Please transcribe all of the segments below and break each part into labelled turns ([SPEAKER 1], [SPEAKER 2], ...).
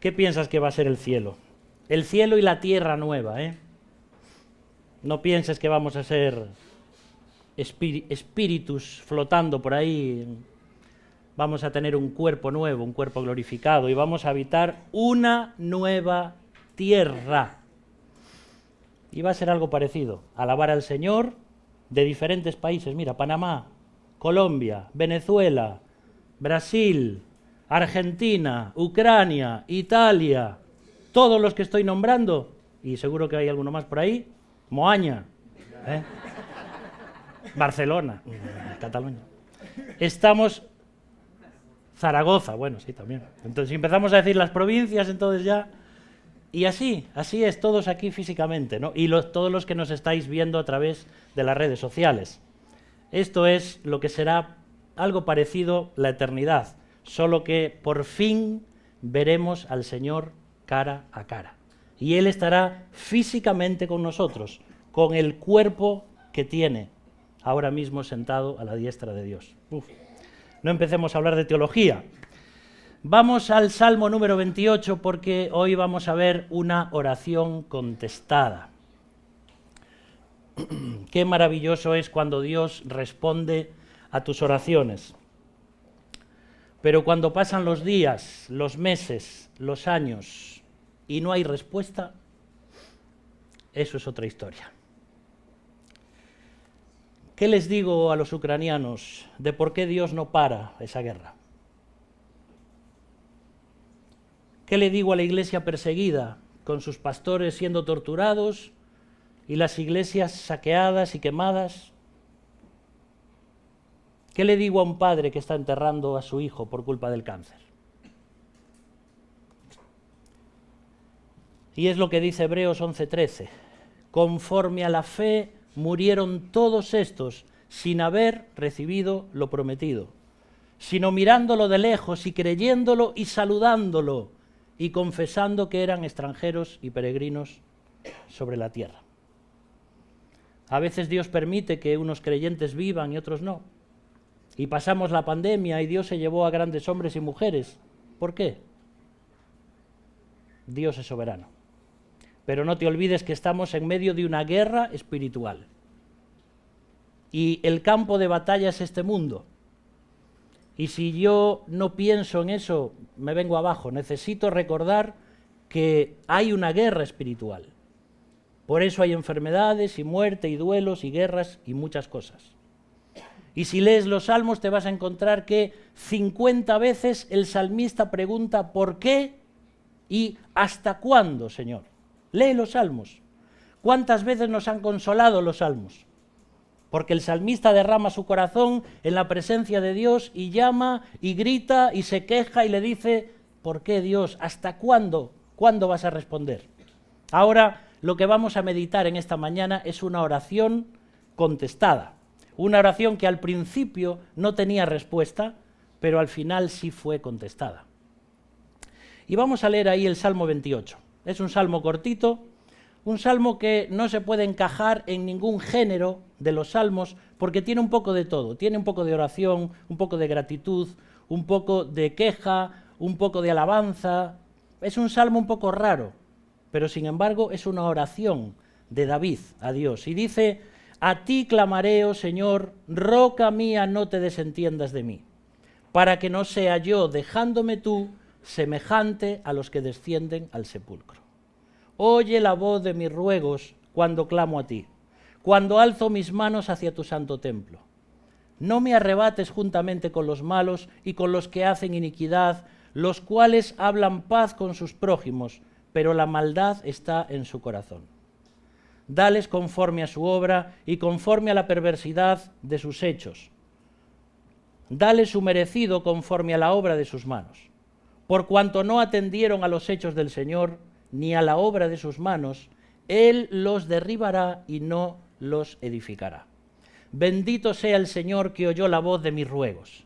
[SPEAKER 1] ¿Qué piensas que va a ser el cielo? El cielo y la tierra nueva, ¿eh? No pienses que vamos a ser espíritus flotando por ahí. Vamos a tener un cuerpo nuevo, un cuerpo glorificado, y vamos a habitar una nueva tierra. Y va a ser algo parecido. Alabar al Señor de diferentes países. Mira, Panamá, Colombia, Venezuela, Brasil, Argentina, Ucrania, Italia, todos los que estoy nombrando, y seguro que hay alguno más por ahí, Moaña, Barcelona, Cataluña. Estamos... Zaragoza, bueno, sí, también. Entonces, si empezamos a decir las provincias, entonces ya... Y así es, todos aquí físicamente, ¿no? Y todos los que nos estáis viendo a través de las redes sociales. Esto es lo que será algo parecido la eternidad, solo que por fin veremos al Señor cara a cara. Y Él estará físicamente con nosotros, con el cuerpo que tiene, ahora mismo sentado a la diestra de Dios. No empecemos a hablar de teología. Vamos al Salmo número 28 porque hoy vamos a ver una oración contestada. Qué maravilloso es cuando Dios responde a tus oraciones. Pero cuando pasan los días, los meses, los años y no hay respuesta, eso es otra historia. ¿Qué les digo a los ucranianos de por qué Dios no para esa guerra? ¿Qué le digo a la iglesia perseguida, con sus pastores siendo torturados y las iglesias saqueadas y quemadas? ¿Qué le digo a un padre que está enterrando a su hijo por culpa del cáncer? Y es lo que dice Hebreos 11:13. Conforme a la fe murieron todos estos sin haber recibido lo prometido, sino mirándolo de lejos y creyéndolo y saludándolo y confesando que eran extranjeros y peregrinos sobre la tierra. A veces Dios permite que unos creyentes vivan y otros no. Y pasamos la pandemia y Dios se llevó a grandes hombres y mujeres. ¿Por qué? Dios es soberano. Pero no te olvides que estamos en medio de una guerra espiritual. Y el campo de batalla es este mundo. Y si yo no pienso en eso, me vengo abajo. Necesito recordar que hay una guerra espiritual. Por eso hay enfermedades y muerte y duelos y guerras y muchas cosas. Y si lees los salmos te vas a encontrar que 50 veces el salmista pregunta ¿por qué? Y ¿hasta cuándo, Señor? Lee los salmos. ¿Cuántas veces nos han consolado los salmos? Porque el salmista derrama su corazón en la presencia de Dios y llama y grita y se queja y le dice ¿por qué, Dios? ¿Hasta cuándo? ¿Cuándo vas a responder? Ahora lo que vamos a meditar en esta mañana es una oración contestada. Una oración que al principio no tenía respuesta, pero al final sí fue contestada. Y vamos a leer ahí el Salmo 28. Es un salmo cortito, un salmo que no se puede encajar en ningún género de los salmos porque tiene un poco de todo. Tiene un poco de oración, un poco de gratitud, un poco de queja, un poco de alabanza. Es un salmo un poco raro, pero sin embargo es una oración de David a Dios. Y dice: a ti clamaré, oh Señor, roca mía, no te desentiendas de mí, para que no sea yo, dejándome tú, semejante a los que descienden al sepulcro. Oye la voz de mis ruegos cuando clamo a ti, cuando alzo mis manos hacia tu santo templo. No me arrebates juntamente con los malos y con los que hacen iniquidad, los cuales hablan paz con sus prójimos, pero la maldad está en su corazón. Dales conforme a su obra y conforme a la perversidad de sus hechos. Dales su merecido conforme a la obra de sus manos. Por cuanto no atendieron a los hechos del Señor, ni a la obra de sus manos, Él los derribará y no los edificará. Bendito sea el Señor que oyó la voz de mis ruegos.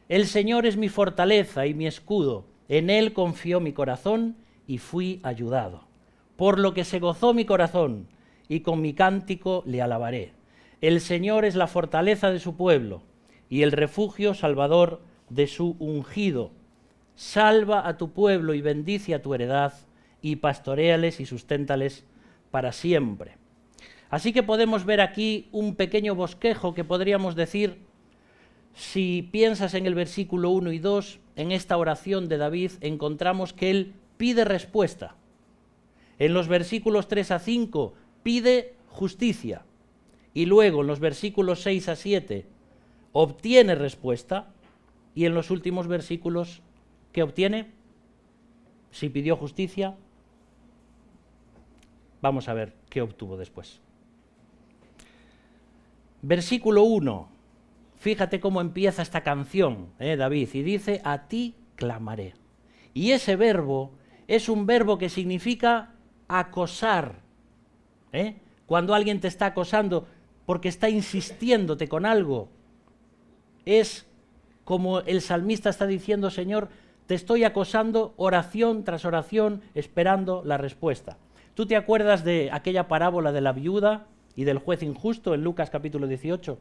[SPEAKER 1] El Señor es mi fortaleza y mi escudo, en Él confió mi corazón y fui ayudado. Por lo que se gozó mi corazón, y con mi cántico le alabaré. El Señor es la fortaleza de su pueblo, y el refugio salvador de su ungido. salva a tu pueblo y bendice a tu heredad, y pastoréales y susténtales para siempre. Así que podemos ver aquí un pequeño bosquejo que podríamos decir, si piensas en el versículo 1 y 2, en esta oración de David encontramos que él pide respuesta. En los versículos 3 a 5 pide justicia, y luego en los versículos 6 a 7 obtiene respuesta, y en los últimos versículos, ¿qué obtiene? Si pidió justicia, vamos a ver qué obtuvo después. Versículo 1, fíjate cómo empieza esta canción, David, y dice, a ti clamaré. Y ese verbo es un verbo que significa acosar. Cuando alguien te está acosando porque está insistiéndote con algo, es como el salmista está diciendo, Señor, te estoy acosando oración tras oración, esperando la respuesta. ¿Tú te acuerdas de aquella parábola de la viuda y del juez injusto en Lucas capítulo 18?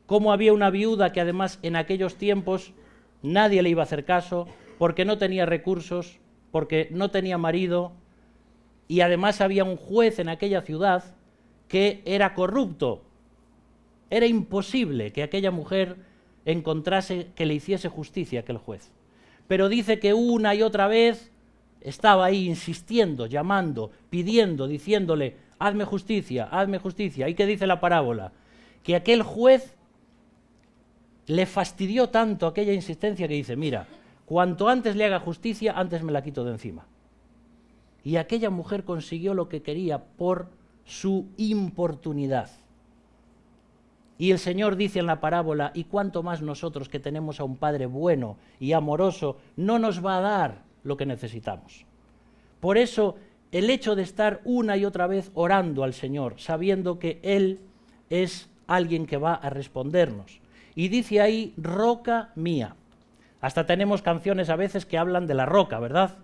[SPEAKER 1] Cómo había una viuda que además en aquellos tiempos nadie le iba a hacer caso, porque no tenía recursos, porque no tenía marido, y además había un juez en aquella ciudad que era corrupto. Era imposible que aquella mujer encontrase que le hiciese justicia a aquel juez. Pero dice que una y otra vez estaba ahí insistiendo, llamando, pidiendo, diciéndole, hazme justicia, hazme justicia. ¿Y qué dice la parábola? Que aquel juez le fastidió tanto aquella insistencia que dice, mira, cuanto antes le haga justicia, antes me la quito de encima. Y aquella mujer consiguió lo que quería por su importunidad. Y el Señor dice en la parábola, y cuánto más nosotros que tenemos a un Padre bueno y amoroso, no nos va a dar lo que necesitamos. Por eso, el hecho de estar una y otra vez orando al Señor, sabiendo que Él es alguien que va a respondernos. Y dice ahí, roca mía. Hasta tenemos canciones a veces que hablan de la roca, ¿verdad?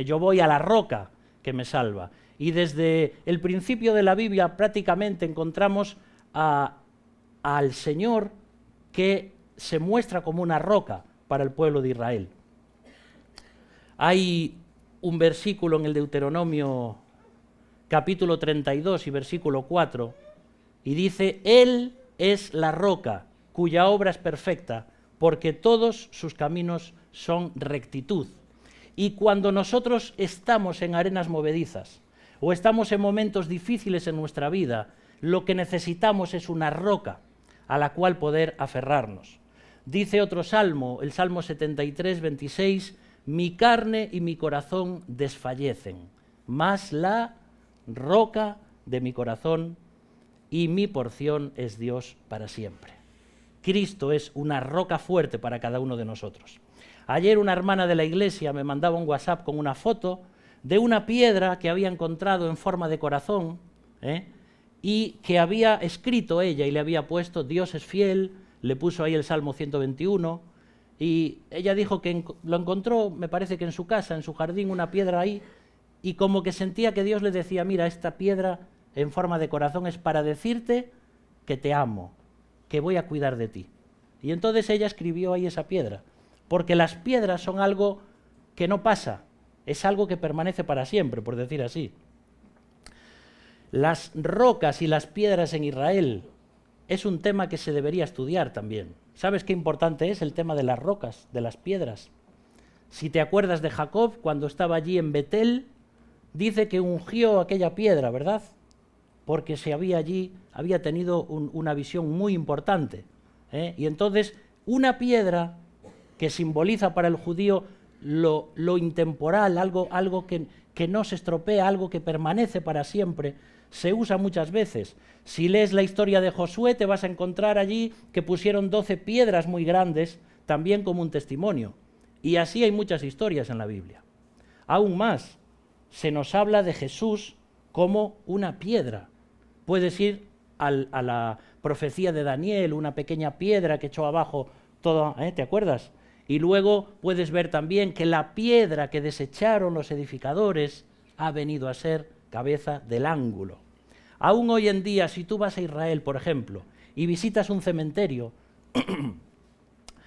[SPEAKER 1] Yo voy a la roca que me salva. Y desde el principio de la Biblia prácticamente encontramos al Señor que se muestra como una roca para el pueblo de Israel. Hay un versículo en el Deuteronomio capítulo 32 y versículo 4, y dice, Él es la roca cuya obra es perfecta, porque todos sus caminos son rectitud. Y cuando nosotros estamos en arenas movedizas o estamos en momentos difíciles en nuestra vida, lo que necesitamos es una roca a la cual poder aferrarnos. Dice otro salmo, el Salmo 73, 26, mi carne y mi corazón desfallecen, mas la roca de mi corazón y mi porción es Dios para siempre. Cristo es una roca fuerte para cada uno de nosotros. Ayer una hermana de la iglesia me mandaba un WhatsApp con una foto de una piedra que había encontrado en forma de corazón, y que había escrito ella y le había puesto Dios es fiel, le puso ahí el Salmo 121, y ella dijo que lo encontró, me parece que en su casa, en su jardín, una piedra ahí, y como que sentía que Dios le decía, mira, esta piedra en forma de corazón es para decirte que te amo, que voy a cuidar de ti. Y entonces ella escribió ahí esa piedra, porque las piedras son algo que no pasa, es algo que permanece para siempre, por decir así. Las rocas y las piedras en Israel es un tema que se debería estudiar también. ¿Sabes qué importante es el tema de las rocas, de las piedras? Si te acuerdas de Jacob, cuando estaba allí en Betel, dice que ungió aquella piedra, ¿verdad? Porque había tenido una visión muy importante. Y entonces, una piedra que simboliza para el judío lo intemporal, algo que no se estropea, algo que permanece para siempre, se usa muchas veces. Si lees la historia de Josué, te vas a encontrar allí que pusieron 12 piedras muy grandes, también como un testimonio. Y así hay muchas historias en la Biblia. Aún más, se nos habla de Jesús como una piedra. Puedes ir a la profecía de Daniel, una pequeña piedra que echó abajo todo, ¿te acuerdas? Y luego puedes ver también que la piedra que desecharon los edificadores ha venido a ser cabeza del ángulo. Aún hoy en día, si tú vas a Israel, por ejemplo, y visitas un cementerio,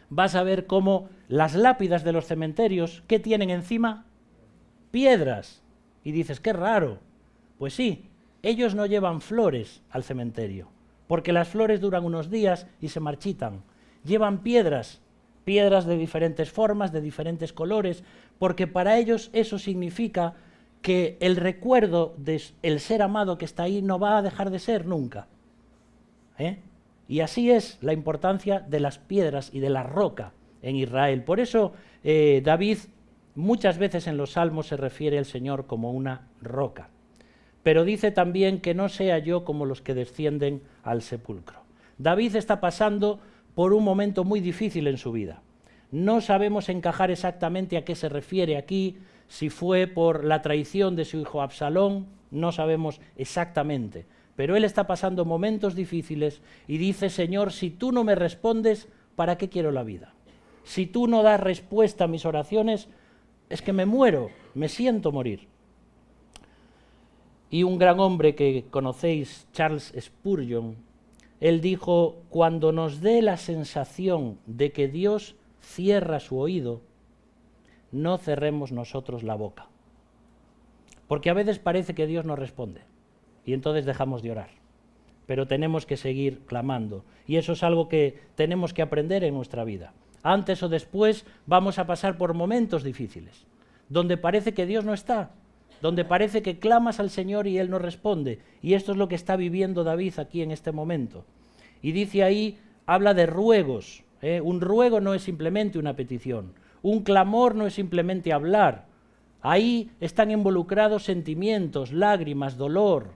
[SPEAKER 1] vas a ver cómo las lápidas de los cementerios, ¿qué tienen encima? Piedras. Y dices, qué raro. Pues sí, ellos no llevan flores al cementerio, porque las flores duran unos días y se marchitan. Llevan piedras, piedras de diferentes formas, de diferentes colores, porque para ellos eso significa que el recuerdo del ser amado que está ahí no va a dejar de ser nunca. Y así es la importancia de las piedras y de la roca en Israel. Por eso David muchas veces en los Salmos se refiere al Señor como una roca. Pero dice también que no sea yo como los que descienden al sepulcro. David está pasando por un momento muy difícil en su vida. No sabemos encajar exactamente a qué se refiere aquí, si fue por la traición de su hijo Absalón, no sabemos exactamente. Pero él está pasando momentos difíciles y dice, Señor, si tú no me respondes, ¿para qué quiero la vida? Si tú no das respuesta a mis oraciones, es que me muero, me siento morir. Y un gran hombre que conocéis, Charles Spurgeon, él dijo, cuando nos dé la sensación de que Dios cierra su oído, no cerremos nosotros la boca. Porque a veces parece que Dios no responde y entonces dejamos de orar. Pero tenemos que seguir clamando y eso es algo que tenemos que aprender en nuestra vida. Antes o después vamos a pasar por momentos difíciles, donde parece que Dios no está, donde parece que clamas al Señor y Él no responde. Y esto es lo que está viviendo David aquí en este momento. Y dice ahí, habla de ruegos. Un ruego no es simplemente una petición. Un clamor no es simplemente hablar. Ahí están involucrados sentimientos, lágrimas, dolor.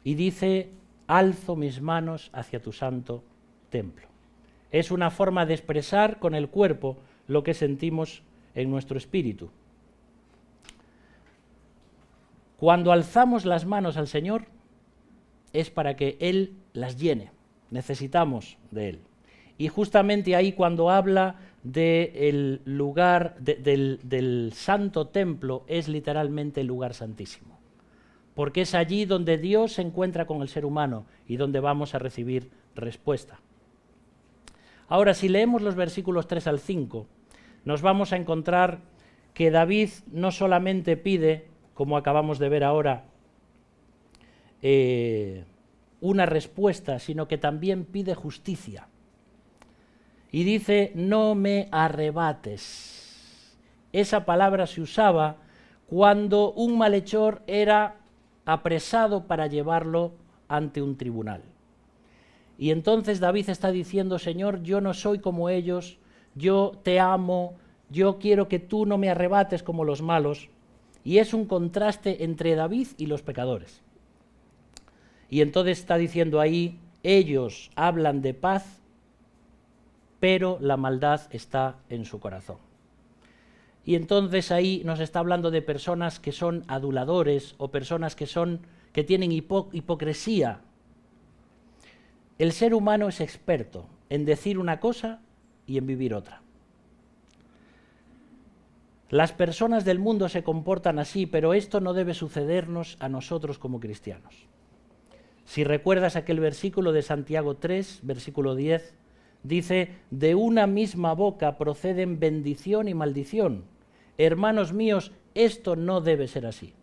[SPEAKER 1] Y dice, alzo mis manos hacia tu santo templo. Es una forma de expresar con el cuerpo lo que sentimos en nuestro espíritu. Cuando alzamos las manos al Señor es para que Él las llene. Necesitamos de Él. Y justamente ahí cuando habla del lugar, del santo templo, es literalmente el lugar santísimo. Porque es allí donde Dios se encuentra con el ser humano y donde vamos a recibir respuesta. Ahora, si leemos los versículos 3 al 5, nos vamos a encontrar que David no solamente pide, como acabamos de ver ahora, una respuesta, sino que también pide justicia. Y dice, no me arrebates. Esa palabra se usaba cuando un malhechor era apresado para llevarlo ante un tribunal. Y entonces David está diciendo, Señor, yo no soy como ellos, yo te amo, yo quiero que tú no me arrebates como los malos. Y es un contraste entre David y los pecadores. Y entonces está diciendo ahí, ellos hablan de paz, pero la maldad está en su corazón. Y entonces ahí nos está hablando de personas que son aduladores o personas que tienen hipocresía. El ser humano es experto en decir una cosa y en vivir otra. Las personas del mundo se comportan así, pero esto no debe sucedernos a nosotros como cristianos. Si recuerdas aquel versículo de Santiago 3, versículo 10, dice, de una misma boca proceden bendición y maldición. Hermanos míos, esto no debe ser así.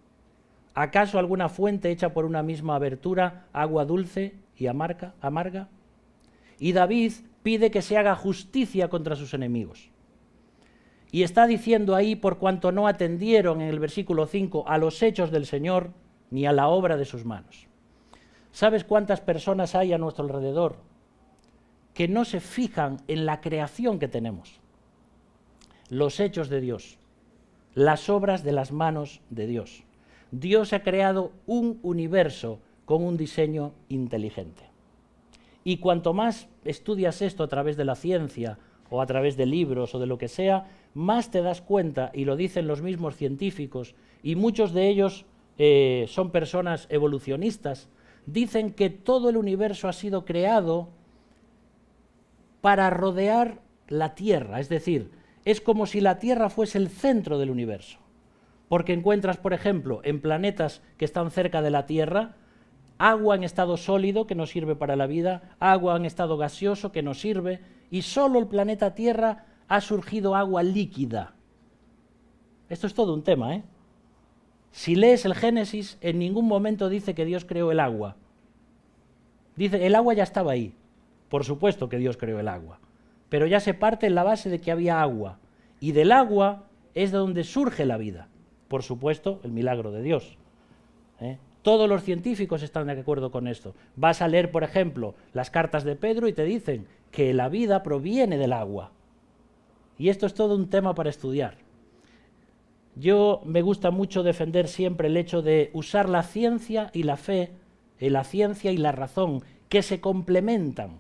[SPEAKER 1] ¿Acaso alguna fuente hecha por una misma abertura, agua dulce y amarga? Y David pide que se haga justicia contra sus enemigos. Y está diciendo ahí, por cuanto no atendieron en el versículo 5 a los hechos del Señor, ni a la obra de sus manos. ¿Sabes cuántas personas hay a nuestro alrededor que no se fijan en la creación que tenemos? Los hechos de Dios, las obras de las manos de Dios. Dios ha creado un universo con un diseño inteligente. Y cuanto más estudias esto a través de la ciencia o a través de libros o de lo que sea, más te das cuenta, y lo dicen los mismos científicos, y muchos de ellos son personas evolucionistas, dicen que todo el universo ha sido creado para rodear la Tierra, es decir, es como si la Tierra fuese el centro del universo, porque encuentras, por ejemplo, en planetas que están cerca de la Tierra, agua en estado sólido que nos sirve para la vida, agua en estado gaseoso que nos sirve, y solo el planeta Tierra ha surgido agua líquida. Esto es todo un tema, ¿eh? Si lees el Génesis, en ningún momento dice que Dios creó el agua. Dice, el agua ya estaba ahí. Por supuesto que Dios creó el agua. Pero ya se parte en la base de que había agua. Y del agua es de donde surge la vida. Por supuesto, el milagro de Dios. Todos los científicos están de acuerdo con esto. Vas a leer, por ejemplo, las cartas de Pedro y te dicen que la vida proviene del agua. Y esto es todo un tema para estudiar. Yo me gusta mucho defender siempre el hecho de usar la ciencia y la fe, la ciencia y la razón, que se complementan.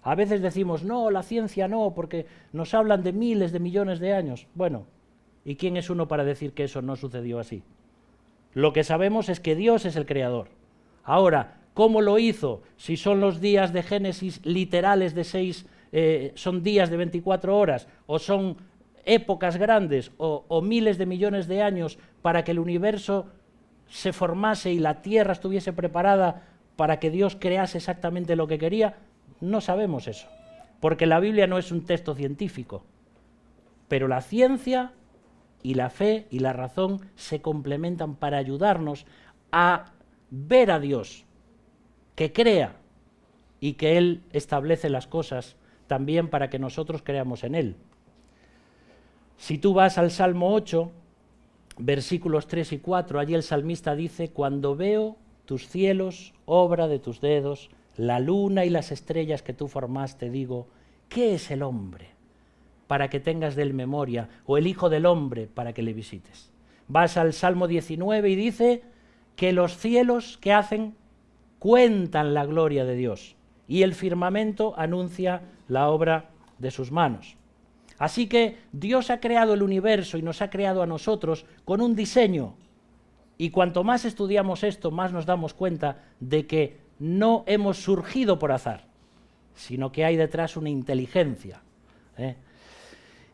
[SPEAKER 1] A veces decimos, no, la ciencia no, porque nos hablan de miles de millones de años. Bueno, ¿y quién es uno para decir que eso no sucedió así? Lo que sabemos es que Dios es el creador. Ahora, ¿cómo lo hizo? Si son los días de Génesis literales de 6, son días de 24 horas, o son épocas grandes, o miles de millones de años para que el universo se formase y la Tierra estuviese preparada para que Dios crease exactamente lo que quería, no sabemos eso, porque la Biblia no es un texto científico, pero la ciencia y la fe y la razón se complementan para ayudarnos a ver a Dios, que crea y que Él establece las cosas también para que nosotros creamos en Él. Si tú vas al Salmo 8, versículos 3 y 4, allí el salmista dice, cuando veo tus cielos, obra de tus dedos, la luna y las estrellas que tú formaste, digo, ¿qué es el hombre para que tengas de él memoria? O el hijo del hombre para que le visites. Vas al Salmo 19 y dice que los cielos, ¿qué hacen? Cuentan la gloria de Dios y el firmamento anuncia la obra de sus manos. Así que Dios ha creado el universo y nos ha creado a nosotros con un diseño. Y cuanto más estudiamos esto, más nos damos cuenta de que no hemos surgido por azar, sino que hay detrás una inteligencia.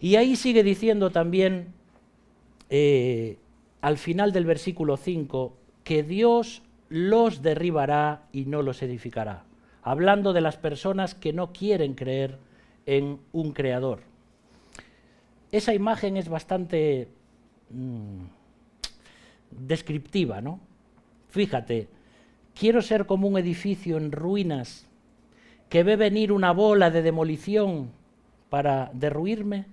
[SPEAKER 1] Y ahí sigue diciendo también, al final del versículo 5, que Dios los derribará y no los edificará, hablando de las personas que no quieren creer en un creador. Esa imagen es bastante descriptiva, ¿no? Fíjate, quiero ser como un edificio en ruinas que ve venir una bola de demolición para derruirme,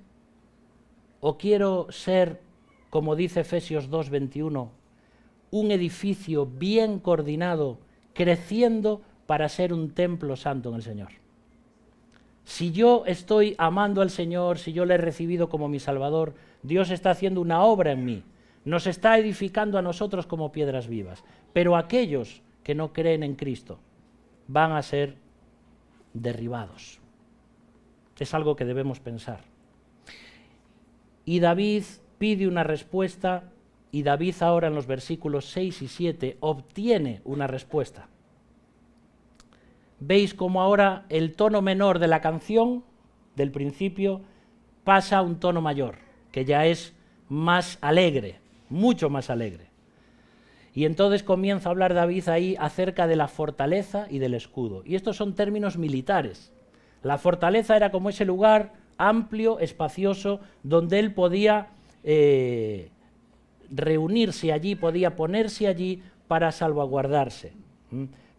[SPEAKER 1] o quiero ser, como dice Efesios 2:21, un edificio bien coordinado, creciendo para ser un templo santo en el Señor. Si yo estoy amando al Señor, si yo le he recibido como mi Salvador, Dios está haciendo una obra en mí, nos está edificando a nosotros como piedras vivas, pero aquellos que no creen en Cristo van a ser derribados. Es algo que debemos pensar. Y David pide una respuesta, y David ahora en los versículos 6 y 7 obtiene una respuesta. Veis cómo ahora el tono menor de la canción, del principio, pasa a un tono mayor, que ya es más alegre, mucho más alegre. Y entonces comienza a hablar David ahí acerca de la fortaleza y del escudo. Y estos son términos militares. La fortaleza era como ese lugar amplio, espacioso, donde él podía reunirse allí, podía ponerse allí para salvaguardarse.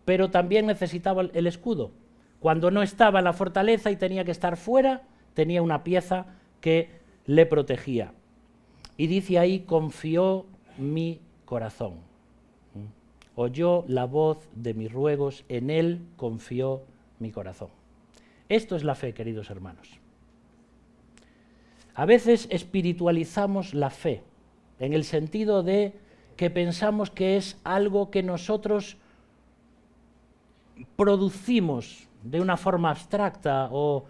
[SPEAKER 1] Pero también necesitaba el escudo. Cuando no estaba en la fortaleza y tenía que estar fuera, tenía una pieza que le protegía. Y dice ahí, confió mi corazón. Oyó la voz de mis ruegos, en él confió mi corazón. Esto es la fe, queridos hermanos. A veces espiritualizamos la fe, en el sentido de que pensamos que es algo que nosotros producimos de una forma abstracta, o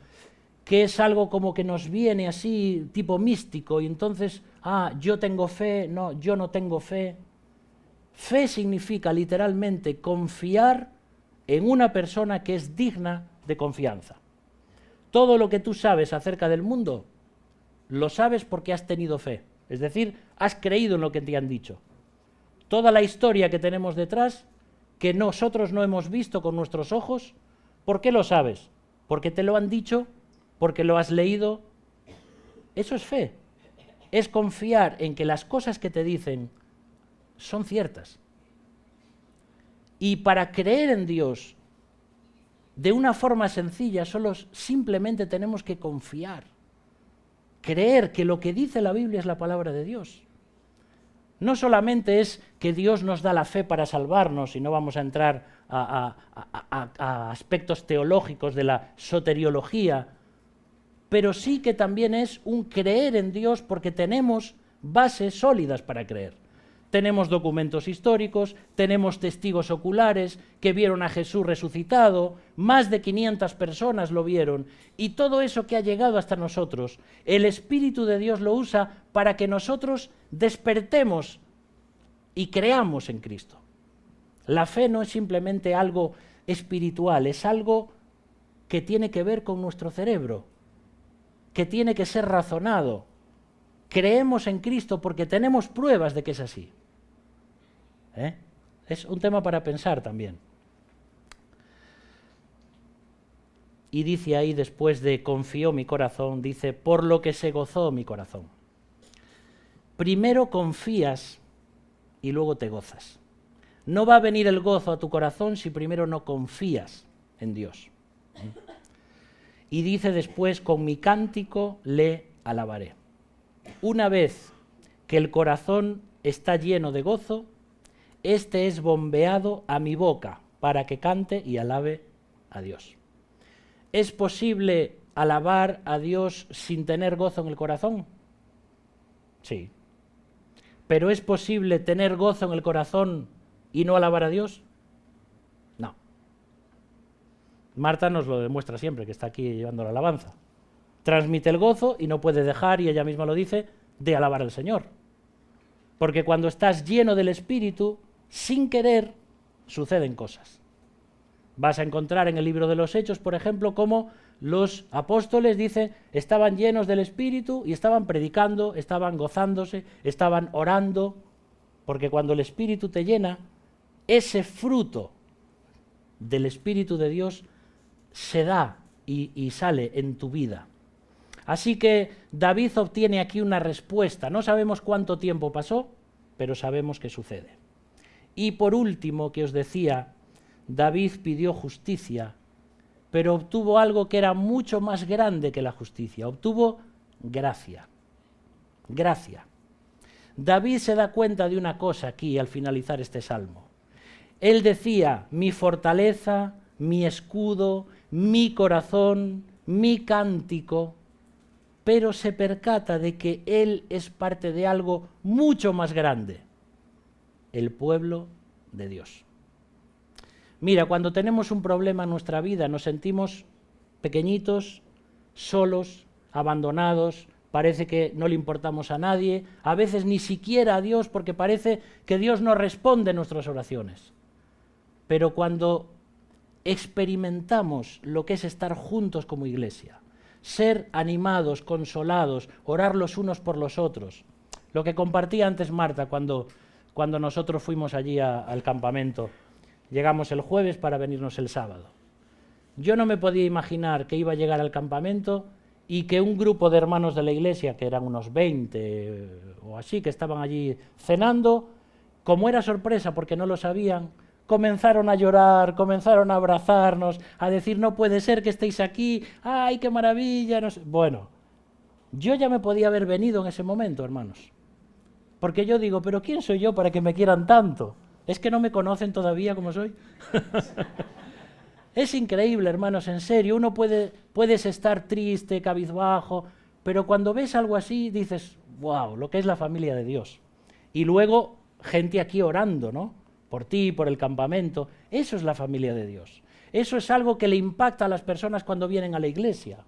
[SPEAKER 1] que es algo como que nos viene así, tipo místico, y entonces, yo tengo fe, no, yo no tengo fe. Fe significa literalmente confiar en una persona que es digna de confianza. Todo lo que tú sabes acerca del mundo, lo sabes porque has tenido fe, es decir, has creído en lo que te han dicho. Toda la historia que tenemos detrás, que nosotros no hemos visto con nuestros ojos, ¿por qué lo sabes? Porque te lo han dicho porque lo has leído. Eso es fe. Es confiar en que las cosas que te dicen son ciertas. Y para creer en Dios de una forma sencilla, solo simplemente tenemos que confiar. Creer que lo que dice la Biblia es la palabra de Dios. No solamente es que Dios nos da la fe para salvarnos, y no vamos a entrar a aspectos teológicos de la soteriología, pero sí que también es un creer en Dios porque tenemos bases sólidas para creer. Tenemos documentos históricos, tenemos testigos oculares que vieron a Jesús resucitado, más de 500 personas lo vieron, y todo eso que ha llegado hasta nosotros, el Espíritu de Dios lo usa para que nosotros despertemos y creamos en Cristo. La fe no es simplemente algo espiritual, es algo que tiene que ver con nuestro cerebro, que tiene que ser razonado. Creemos en Cristo porque tenemos pruebas de que es así. Es un tema para pensar también. Y dice ahí, después de confió mi corazón, dice, por lo que se gozó mi corazón. Primero confías y luego te gozas. No va a venir el gozo a tu corazón si primero no confías en Dios. Y dice después, con mi cántico le alabaré. Una vez que el corazón está lleno de gozo, este es bombeado a mi boca para que cante y alabe a Dios. ¿Es posible alabar a Dios sin tener gozo en el corazón? Sí. ¿Pero es posible tener gozo en el corazón y no alabar a Dios? No. Marta nos lo demuestra siempre, que está aquí llevando la alabanza. Transmite el gozo y no puede dejar, y ella misma lo dice, de alabar al Señor. Porque cuando estás lleno del Espíritu, sin querer, suceden cosas. Vas a encontrar en el libro de los Hechos, por ejemplo, cómo los apóstoles, dicen, estaban llenos del Espíritu y estaban predicando, estaban gozándose, estaban orando, porque cuando el Espíritu te llena, ese fruto del Espíritu de Dios se da y sale en tu vida. Así que David obtiene aquí una respuesta. No sabemos cuánto tiempo pasó, pero sabemos que sucede. Y por último, que os decía, David pidió justicia, pero obtuvo algo que era mucho más grande que la justicia. Obtuvo gracia. Gracia. David se da cuenta de una cosa aquí al finalizar este salmo. Él decía, mi fortaleza, mi escudo, mi corazón, mi cántico, pero se percata de que él es parte de algo mucho más grande, el pueblo de Dios. Mira, cuando tenemos un problema en nuestra vida nos sentimos pequeñitos, solos, abandonados, parece que no le importamos a nadie, a veces ni siquiera a Dios, porque parece que Dios no responde a nuestras oraciones. Pero cuando experimentamos lo que es estar juntos como iglesia, ser animados, consolados, orar los unos por los otros, lo que compartía antes Marta cuando nosotros fuimos allí al campamento, llegamos el jueves para venirnos el sábado. Yo no me podía imaginar que iba a llegar al campamento y que un grupo de hermanos de la iglesia, que eran unos 20 o así, que estaban allí cenando, como era sorpresa porque no lo sabían, comenzaron a llorar, comenzaron a abrazarnos, a decir, no puede ser que estéis aquí, ¡ay, qué maravilla! No sé. Bueno, yo ya me podía haber venido en ese momento, hermanos. Porque yo digo, ¿pero quién soy yo para que me quieran tanto? ¿Es que no me conocen todavía como soy? Es increíble, hermanos, en serio. Uno puedes estar triste, cabizbajo, pero cuando ves algo así dices, wow, lo que es la familia de Dios. Y luego gente aquí orando, ¿no? Por ti, por el campamento. Eso es la familia de Dios. Eso es algo que le impacta a las personas cuando vienen a la iglesia.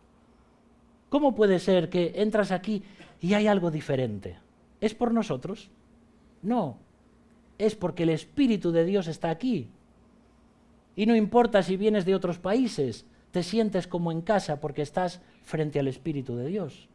[SPEAKER 1] ¿Cómo puede ser que entras aquí y hay algo diferente? ¿Es por nosotros? No. Es porque el Espíritu de Dios está aquí. Y no importa si vienes de otros países, te sientes como en casa porque estás frente al Espíritu de Dios.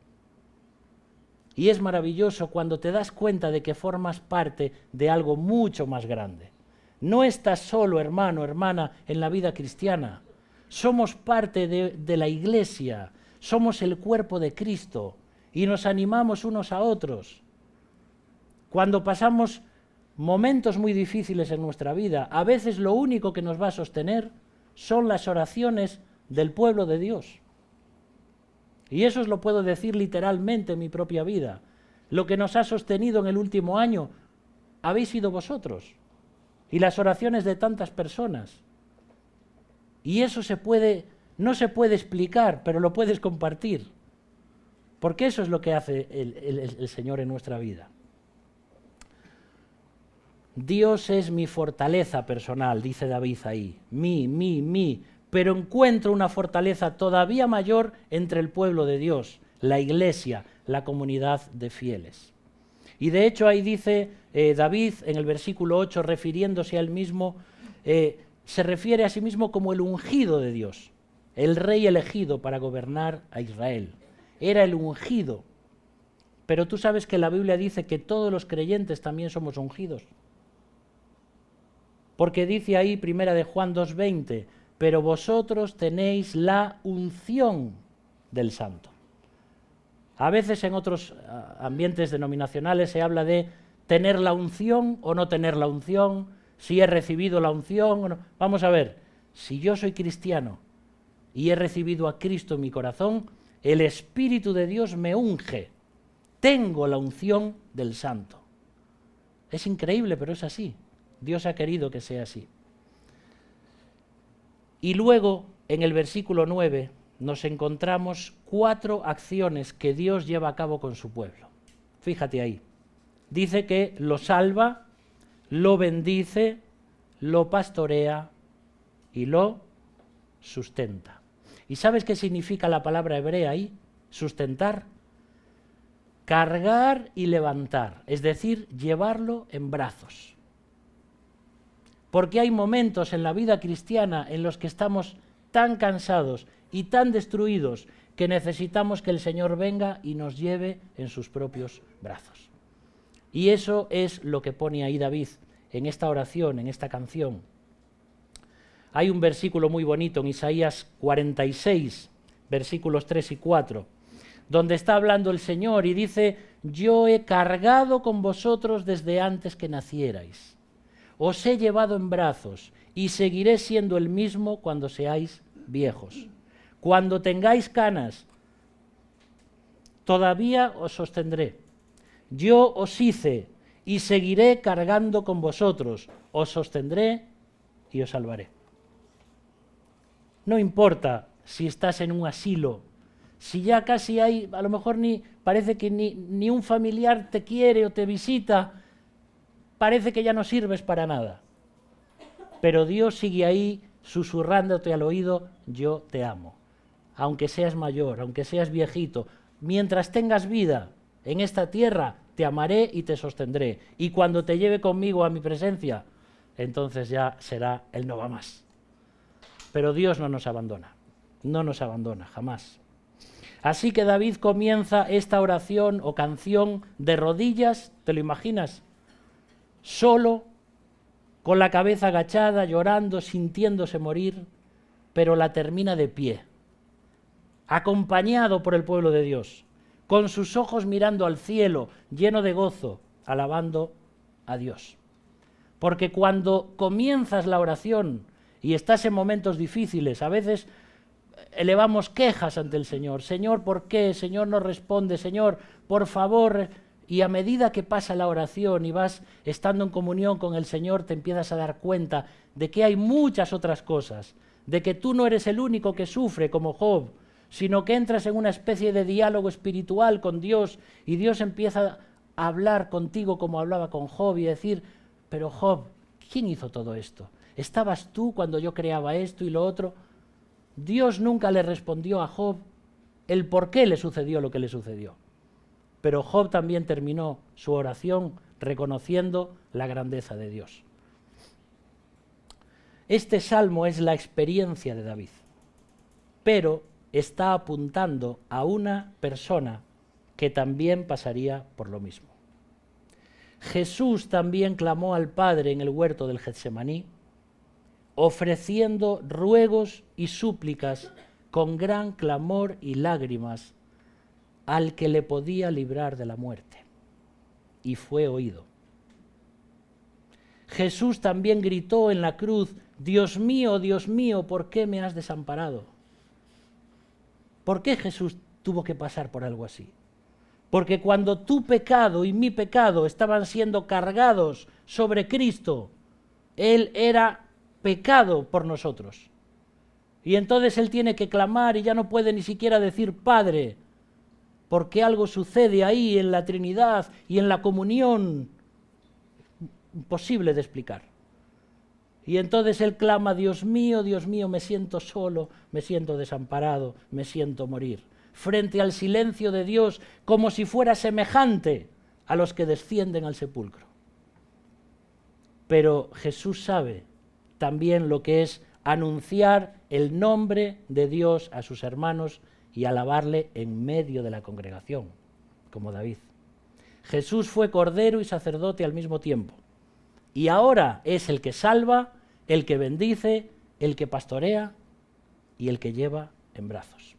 [SPEAKER 1] Y es maravilloso cuando te das cuenta de que formas parte de algo mucho más grande. No estás solo, hermano, hermana, en la vida cristiana. Somos parte de la iglesia. Somos el cuerpo de Cristo y nos animamos unos a otros. Cuando pasamos momentos muy difíciles en nuestra vida, a veces lo único que nos va a sostener son las oraciones del pueblo de Dios. Y eso os lo puedo decir literalmente en mi propia vida. Lo que nos ha sostenido en el último año habéis sido vosotros y las oraciones de tantas personas. Y eso no se puede explicar, pero lo puedes compartir. Porque eso es lo que hace el Señor en nuestra vida. Dios es mi fortaleza personal, dice David ahí. Mi. Pero encuentro una fortaleza todavía mayor entre el pueblo de Dios, la iglesia, la comunidad de fieles. Y de hecho ahí dice David en el versículo 8, refiriéndose a él mismo, se refiere a sí mismo como el ungido de Dios, el rey elegido para gobernar a Israel. Era el ungido. Pero tú sabes que la Biblia dice que todos los creyentes también somos ungidos. Porque dice ahí, primera de Juan 2:20, pero vosotros tenéis la unción del Santo. A veces en otros ambientes denominacionales se habla de tener la unción o no tener la unción, si he recibido la unción o no. Vamos a ver, si yo soy cristiano y he recibido a Cristo en mi corazón, el Espíritu de Dios me unge. Tengo la unción del Santo. Es increíble, pero es así. Dios ha querido que sea así. Y luego, en el versículo 9, nos encontramos 4 acciones que Dios lleva a cabo con su pueblo. Fíjate ahí. Dice que lo salva, lo bendice, lo pastorea y lo sustenta. ¿Y sabes qué significa la palabra hebrea ahí? Sustentar. Cargar y levantar, es decir, llevarlo en brazos. Porque hay momentos en la vida cristiana en los que estamos tan cansados y tan destruidos que necesitamos que el Señor venga y nos lleve en sus propios brazos. Y eso es lo que pone ahí David en esta oración, en esta canción. Hay un versículo muy bonito en Isaías 46, versículos 3 y 4, donde está hablando el Señor y dice: yo he cargado con vosotros desde antes que nacierais. Os he llevado en brazos y seguiré siendo el mismo cuando seáis viejos. Cuando tengáis canas, todavía os sostendré. Yo os hice y seguiré cargando con vosotros. Os sostendré y os salvaré. No importa si estás en un asilo, si ya casi hay, a lo mejor parece que ni un familiar te quiere o te visita, parece que ya no sirves para nada. Pero Dios sigue ahí susurrándote al oído: yo te amo. Aunque seas mayor, aunque seas viejito, mientras tengas vida en esta tierra, te amaré y te sostendré. Y cuando te lleve conmigo a mi presencia, entonces ya será el no va más. Pero Dios no nos abandona jamás. Así que David comienza esta oración o canción de rodillas, ¿te lo imaginas? Solo, con la cabeza agachada, llorando, sintiéndose morir, pero la termina de pie, acompañado por el pueblo de Dios, con sus ojos mirando al cielo, lleno de gozo, alabando a Dios. Porque cuando comienzas la oración y estás en momentos difíciles, a veces elevamos quejas ante el Señor. Señor, ¿por qué? Señor, no responde. Señor, por favor. Y a medida que pasa la oración y vas estando en comunión con el Señor, te empiezas a dar cuenta de que hay muchas otras cosas, de que tú no eres el único que sufre como Job, sino que entras en una especie de diálogo espiritual con Dios y Dios empieza a hablar contigo como hablaba con Job y decir: pero Job, ¿quién hizo todo esto? ¿Estabas tú cuando yo creaba esto y lo otro? Dios nunca le respondió a Job el por qué le sucedió lo que le sucedió. Pero Job también terminó su oración reconociendo la grandeza de Dios. Este salmo es la experiencia de David, pero está apuntando a una persona que también pasaría por lo mismo. Jesús también clamó al Padre en el huerto del Getsemaní, ofreciendo ruegos y súplicas con gran clamor y lágrimas al que le podía librar de la muerte, y fue oído. Jesús también gritó en la cruz: Dios mío, ¿por qué me has desamparado? ¿Por qué Jesús tuvo que pasar por algo así? Porque cuando tu pecado y mi pecado estaban siendo cargados sobre Cristo, Él era pecado por nosotros. Y entonces Él tiene que clamar y ya no puede ni siquiera decir Padre, porque algo sucede ahí en la Trinidad y en la comunión imposible de explicar. Y entonces Él clama: Dios mío, me siento solo, me siento desamparado, me siento morir. Frente al silencio de Dios, como si fuera semejante a los que descienden al sepulcro. Pero Jesús sabe también lo que es anunciar el nombre de Dios a sus hermanos y alabarle en medio de la congregación, como David. Jesús fue cordero y sacerdote al mismo tiempo. Y ahora es el que salva, el que bendice, el que pastorea y el que lleva en brazos.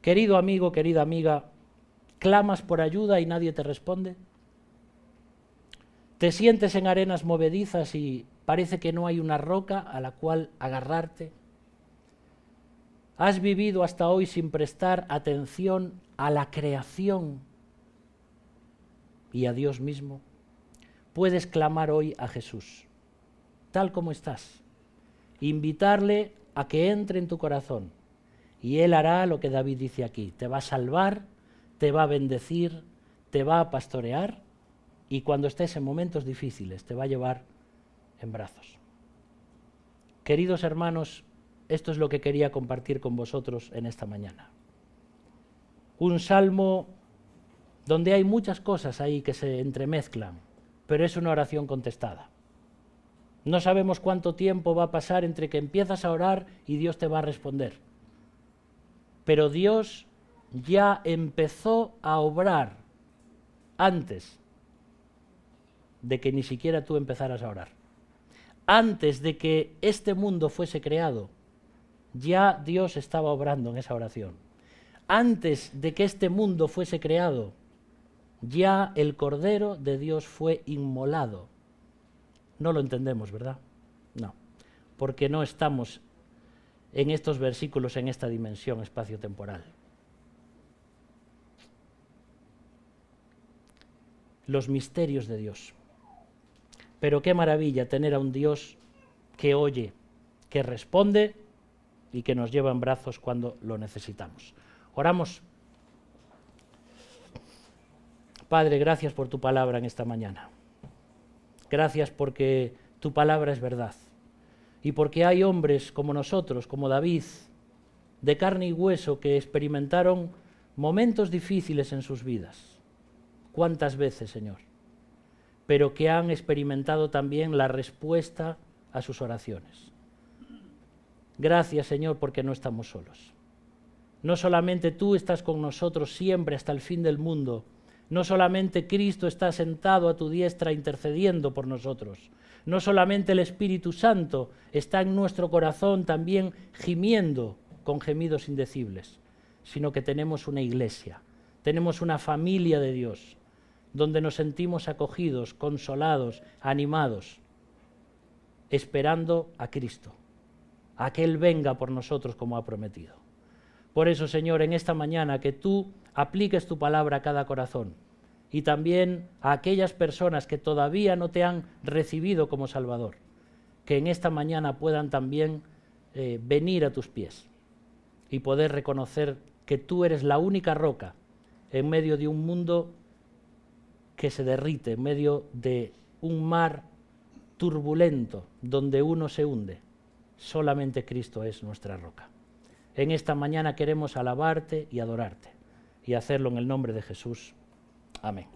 [SPEAKER 1] Querido amigo, querida amiga, ¿clamas por ayuda y nadie te responde? ¿Te sientes en arenas movedizas y parece que no hay una roca a la cual agarrarte? ¿Has vivido hasta hoy sin prestar atención a la creación y a Dios mismo? Puedes clamar hoy a Jesús, tal como estás, invitarle a que entre en tu corazón, y Él hará lo que David dice aquí: te va a salvar, te va a bendecir, te va a pastorear, y cuando estés en momentos difíciles te va a llevar en brazos. Queridos hermanos, esto es lo que quería compartir con vosotros en esta mañana. Un salmo donde hay muchas cosas ahí que se entremezclan, pero es una oración contestada. No sabemos cuánto tiempo va a pasar entre que empiezas a orar y Dios te va a responder. Pero Dios ya empezó a obrar antes de que ni siquiera tú empezaras a orar. Antes de que este mundo fuese creado, ya Dios estaba obrando en esa oración. Antes de que este mundo fuese creado, ya el Cordero de Dios fue inmolado. No lo entendemos, ¿verdad? No, porque no estamos en estos versículos, en esta dimensión espacio-temporal. Los misterios de Dios. Pero qué maravilla tener a un Dios que oye, que responde y que nos lleva en brazos cuando lo necesitamos. Oramos. Padre, gracias por tu palabra en esta mañana. Gracias porque tu palabra es verdad. Y porque hay hombres como nosotros, como David, de carne y hueso, que experimentaron momentos difíciles en sus vidas. ¿Cuántas veces, Señor? Pero que han experimentado también la respuesta a sus oraciones. Gracias, Señor, porque no estamos solos. No solamente tú estás con nosotros siempre hasta el fin del mundo. No solamente Cristo está sentado a tu diestra intercediendo por nosotros. No solamente el Espíritu Santo está en nuestro corazón también gimiendo con gemidos indecibles, sino que tenemos una iglesia, tenemos una familia de Dios, donde nos sentimos acogidos, consolados, animados, esperando a Cristo, a que Él venga por nosotros como ha prometido. Por eso, Señor, en esta mañana que tú apliques tu palabra a cada corazón y también a aquellas personas que todavía no te han recibido como Salvador, que en esta mañana puedan también venir a tus pies y poder reconocer que tú eres la única roca en medio de un mundo que se derrite, en medio de un mar turbulento donde uno se hunde. Solamente Cristo es nuestra roca. En esta mañana queremos alabarte y adorarte y hacerlo en el nombre de Jesús. Amén.